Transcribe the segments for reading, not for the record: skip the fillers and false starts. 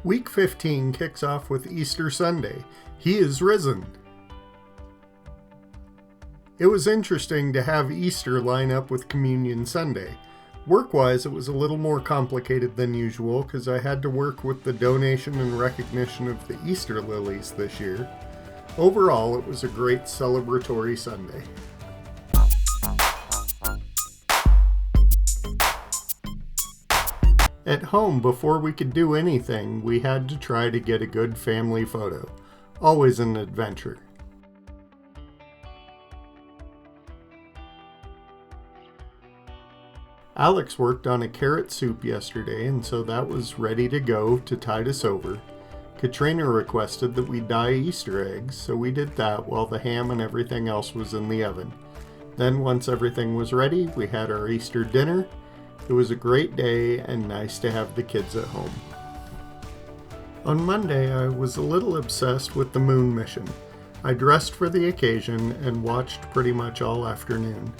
Week 15 kicks off with Easter Sunday. He is risen. It was interesting to have Easter line up with Communion Sunday. Work-wise, it was a little more complicated than usual because I had to work with the donation and recognition of the Easter lilies this year. Overall, it was a great celebratory Sunday. At home, before we could do anything, we had to try to get a good family photo. Always an adventure. Alex worked on a carrot soup yesterday, and so that was ready to go to tide us over. Trina requested that we dye Easter eggs, so we did that while the ham and everything else was in the oven. Then once everything was ready, we had our Easter dinner. It was a great day and nice to have the kids at home. On Monday, I was a little obsessed with the moon mission. I dressed for the occasion and watched pretty much all afternoon.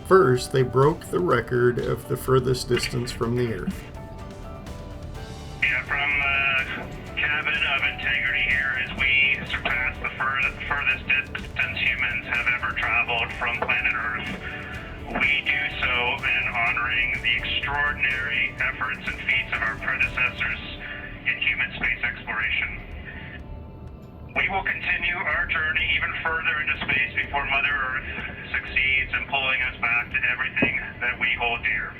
First, they broke the record of the furthest distance from the Earth. Yeah, from the cabin of integrity here as we surpass the furthest distance humans have ever traveled from planet Earth. We do so in honoring the extraordinary efforts and feats of our predecessors in human space exploration. We will continue our journey even further into space before Mother Earth succeeds in pulling us back to everything that we hold dear.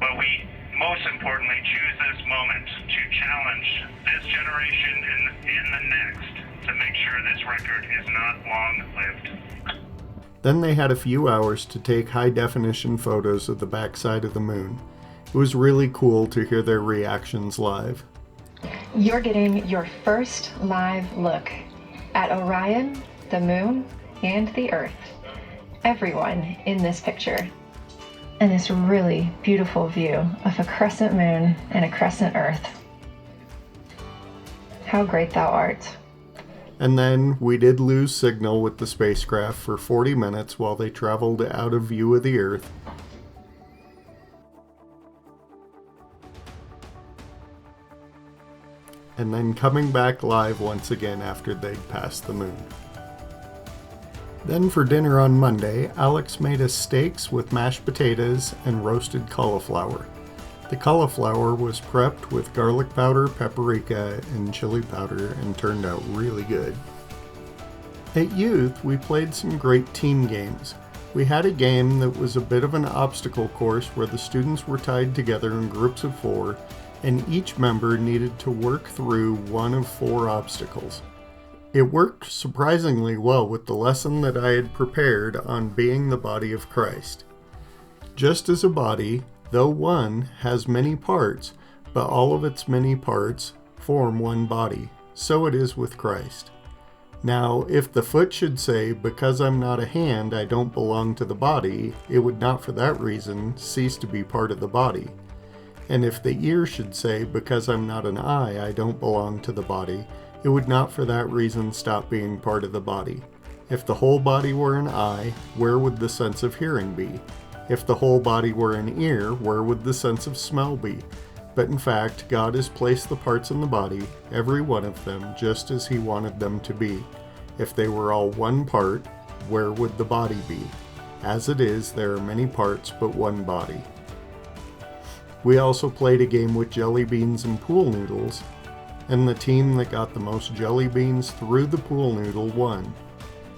But we most importantly choose this moment to challenge this generation and the next to make sure this record is not long-lived. Then they had a few hours to take high-definition photos of the backside of the moon. It was really cool to hear their reactions live. You're getting your first live look at Orion, the moon, and the Earth. Everyone in this picture. And this really beautiful view of a crescent moon and a crescent Earth. How great thou art. And then we did lose signal with the spacecraft for 40 minutes while they traveled out of view of the Earth. And then coming back live once again after they'd passed the moon. Then for dinner on Monday, Alex made us steaks with mashed potatoes and roasted cauliflower. The cauliflower was prepped with garlic powder, paprika, and chili powder and turned out really good. At youth, we played some great team games. We had a game that was a bit of an obstacle course where the students were tied together in groups of 4, and each member needed to work through one of 4 obstacles. It worked surprisingly well with the lesson that I had prepared on being the body of Christ. Just as a body, though one has many parts, but all of its many parts form one body, so it is with Christ. Now, if the foot should say, because I'm not a hand, I don't belong to the body, it would not for that reason cease to be part of the body. And if the ear should say, because I'm not an eye, I don't belong to the body, it would not for that reason stop being part of the body. If the whole body were an eye, where would the sense of hearing be? If the whole body were an ear, where would the sense of smell be? But in fact, God has placed the parts in the body, every one of them, just as He wanted them to be. If they were all one part, where would the body be? As it is, there are many parts, but one body. We also played a game with jelly beans and pool noodles, and the team that got the most jelly beans through the pool noodle won.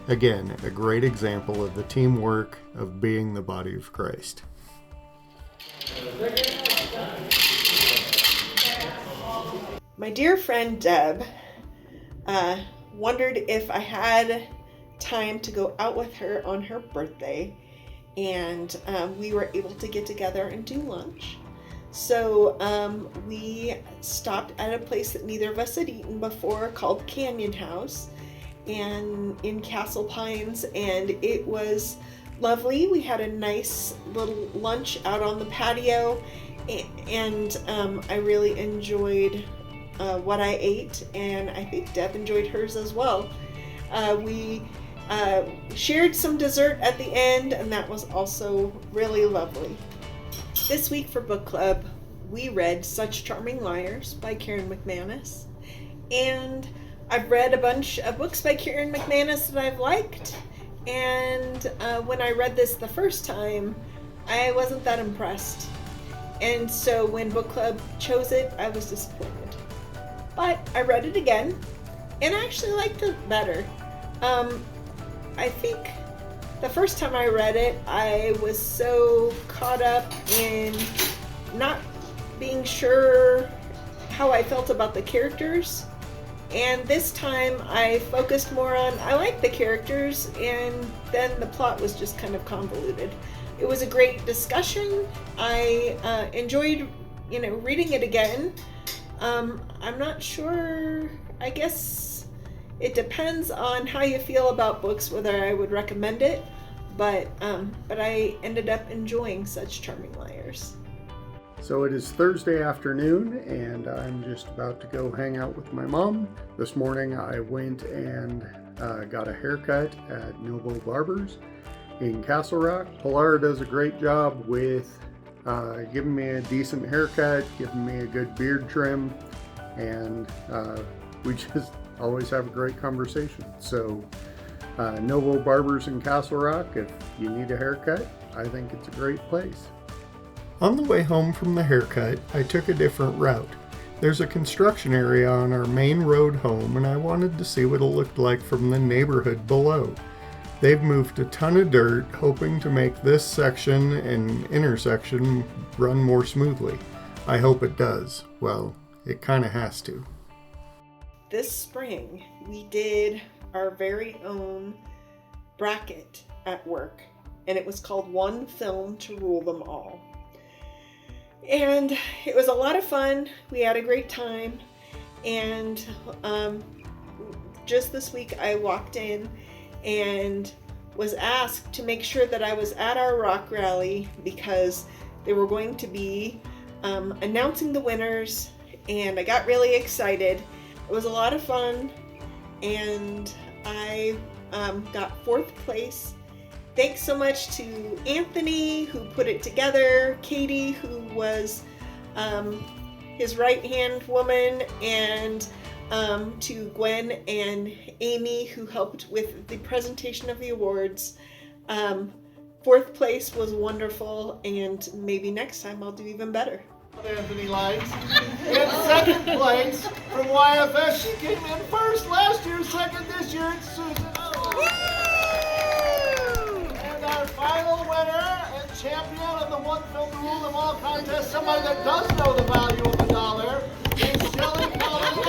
Again, a great example of the teamwork of being the body of Christ. My dear friend Deb wondered if I had time to go out with her on her birthday, and we were able to get together and do lunch. So we stopped at a place that neither of us had eaten before called Canyon House and in Castle Pines, and it was lovely. We had a nice little lunch out on the patio, and I really enjoyed what I ate, and I think Deb enjoyed hers as well. We shared some dessert at the end, and that was also really lovely. This week for book club, we read Such Charming Liars by Karen McManus. And I've read a bunch of books by Karen McManus that I've liked. And when I read this the first time, I wasn't that impressed. And so when book club chose it, I was disappointed. But I read it again, and I actually liked it better. I think the first time I read it, I was so caught up in not being sure how I felt about the characters. And this time I focused more on, I liked the characters, and then the plot was just kind of convoluted. It was a great discussion. I enjoyed, reading it again. I'm not sure, I guess it depends on how you feel about books, whether I would recommend it, but I ended up enjoying Such Charming Liars. So it is Thursday afternoon, and I'm just about to go hang out with my mom. This morning I went and got a haircut at Noble Barbers in Castle Rock. Pilar does a great job with giving me a decent haircut, giving me a good beard trim, and we just always have a great conversation. So Noble Barbers in Castle Rock, if you need a haircut, I think it's a great place. On the way home from the haircut, I took a different route. There's a construction area on our main road home, and I wanted to see what it looked like from the neighborhood below. They've moved a ton of dirt, hoping to make this section and intersection run more smoothly. I hope it does. Well, it kind of has to. This spring, we did our very own bracket at work, and it was called One Film to Rule Them All. And it was a lot of fun. We had a great time. And just this week I walked in and was asked to make sure that I was at our rock rally because they were going to be announcing the winners, and I got really excited. It was a lot of fun, and I got 4th place. Thanks so much to Anthony, who put it together, Katie, who was his right-hand woman, and to Gwen and Amy, who helped with the presentation of the awards. 4th place was wonderful, and maybe next time I'll do even better. Anthony Lights. In 2nd place from YFS, she came in 1st last year, 2nd this year, it's Susan. And our final winner and champion of the One Film to Rule Them All contest, somebody that does know the value of the dollar, is Shelley Collins.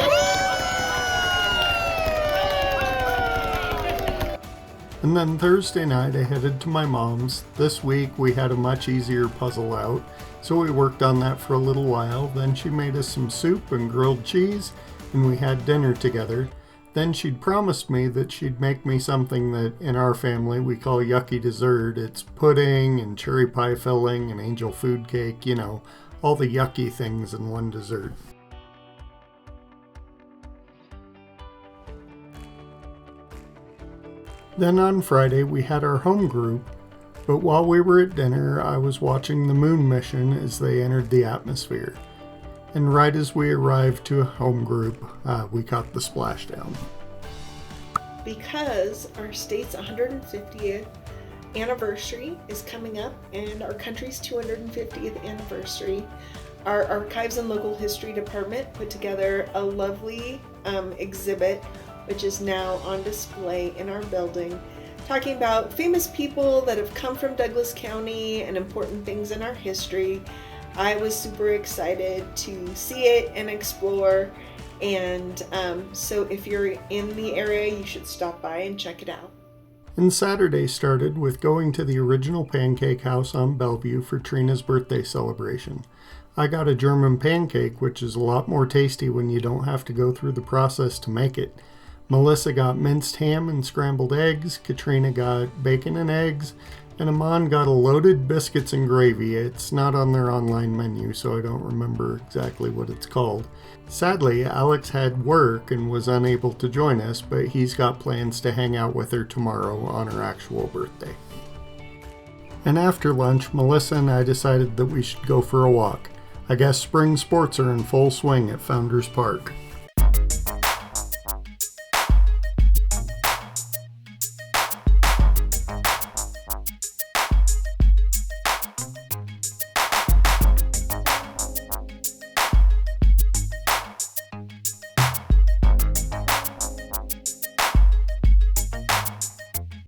And then Thursday night I headed to my mom's. This week we had a much easier puzzle out, so we worked on that for a little while. Then she made us some soup and grilled cheese, and we had dinner together. Then she'd promised me that she'd make me something that in our family we call yucky dessert. It's pudding and cherry pie filling and angel food cake, all the yucky things in one dessert. Then on Friday we had our home group, but while we were at dinner I was watching the moon mission as they entered the atmosphere. And right as we arrived to a home group, we caught the splashdown. Because our state's 150th anniversary is coming up, and our country's 250th anniversary, our Archives and Local History Department put together a lovely exhibit, which is now on display in our building, talking about famous people that have come from Douglas County and important things in our history. I was super excited to see it and explore, and so if you're in the area, you should stop by and check it out. And Saturday started with going to the original pancake house on Bellevue for Trina's birthday celebration. I got a German pancake, which is a lot more tasty when you don't have to go through the process to make it. Melissa got minced ham and scrambled eggs, Katrina got bacon and eggs, and Amon got a loaded biscuits and gravy. It's not on their online menu, so I don't remember exactly what it's called. Sadly, Alex had work and was unable to join us, but he's got plans to hang out with her tomorrow on her actual birthday. And after lunch, Melissa and I decided that we should go for a walk. I guess spring sports are in full swing at Founders Park.